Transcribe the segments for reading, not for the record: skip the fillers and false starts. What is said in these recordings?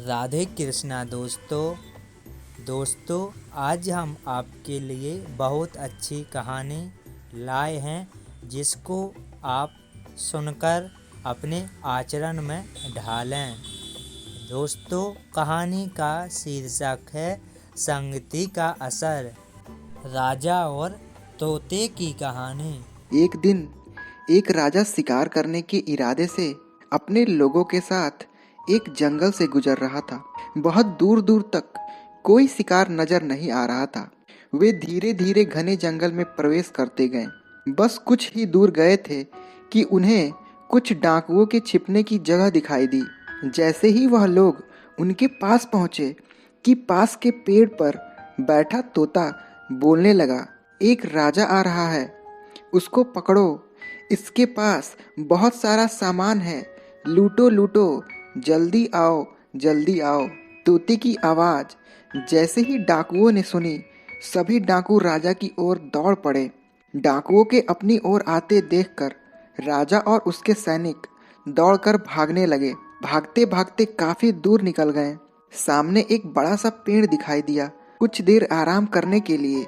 राधे कृष्णा दोस्तों आज हम आपके लिए बहुत अच्छी कहानी लाए हैं जिसको आप सुनकर अपने आचरण में ढालें। दोस्तों कहानी का शीर्षक है संगति का असर। राजा और तोते की कहानी। एक दिन एक राजा शिकार करने के इरादे से अपने लोगों के साथ एक जंगल से गुजर रहा था। बहुत दूर दूर तक कोई शिकार नजर नहीं आ रहा था। वे धीरे धीरे घने जंगल में प्रवेश करते गए। बस कुछ ही दूर गए थे कि उन्हें कुछ डाकुओं के छिपने की जगह दिखाई दी। जैसे ही वह लोग उनके पास पहुंचे कि पास के पेड़ पर बैठा तोता बोलने लगा, एक राजा आ रहा है, उसको पकड़ो, इसके पास बहुत सारा सामान है, लूटो लूटो, जल्दी आओ जल्दी आओ। तोते की आवाज जैसे ही डाकुओं ने सुनी, सभी डाकू राजा की ओर दौड़ पड़े। डाकुओं के अपनी ओर आते देखकर राजा और उसके सैनिक दौड़कर भागने लगे। भागते भागते काफी दूर निकल गए। सामने एक बड़ा सा पेड़ दिखाई दिया। कुछ देर आराम करने के लिए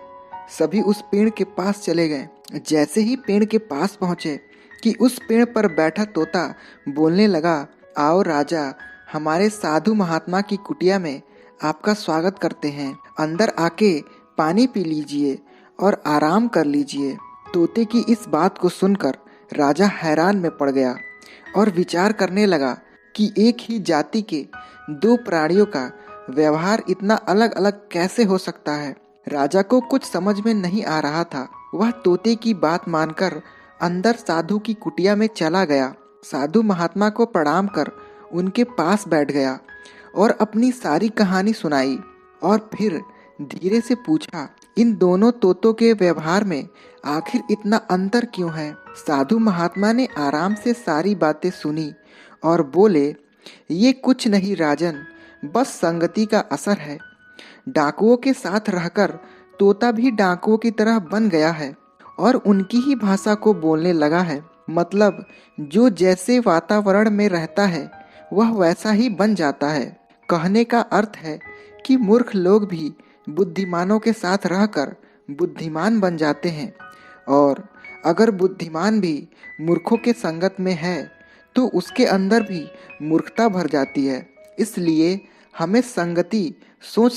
सभी उस पेड़ के पास चले गए। जैसे ही पेड़ के पास पहुंचे कि उस पेड़ पर बैठा तोता बोलने लगा, आओ राजा, हमारे साधु महात्मा की कुटिया में आपका स्वागत करते हैं। अंदर आके पानी पी लीजिए और आराम कर लीजिए। तोते की इस बात को सुनकर राजा हैरान में पड़ गया और विचार करने लगा कि एक ही जाति के दो प्राणियों का व्यवहार इतना अलग अलग कैसे हो सकता है। राजा को कुछ समझ में नहीं आ रहा था। वह तोते की बात मानकर अंदर साधु की कुटिया में चला गया। साधु महात्मा को प्रणाम कर उनके पास बैठ गया और अपनी सारी कहानी सुनाई और फिर धीरे से पूछा, इन दोनों तोतों के व्यवहार में आखिर इतना अंतर क्यों है। साधु महात्मा ने आराम से सारी बातें सुनी और बोले, ये कुछ नहीं राजन, बस संगति का असर है। डाकुओं के साथ रहकर तोता भी डाकुओं की तरह बन गया है और उनकी ही भाषा को बोलने लगा है। मतलब जो जैसे वातावरण में रहता है वह वैसा ही बन जाता है। कहने का अर्थ है कि मूर्ख लोग भी बुद्धिमानों के साथ रहकर बुद्धिमान बन जाते हैं और अगर बुद्धिमान भी मूर्खों के संगत में है तो उसके अंदर भी मूर्खता भर जाती है। इसलिए हमें संगति सोच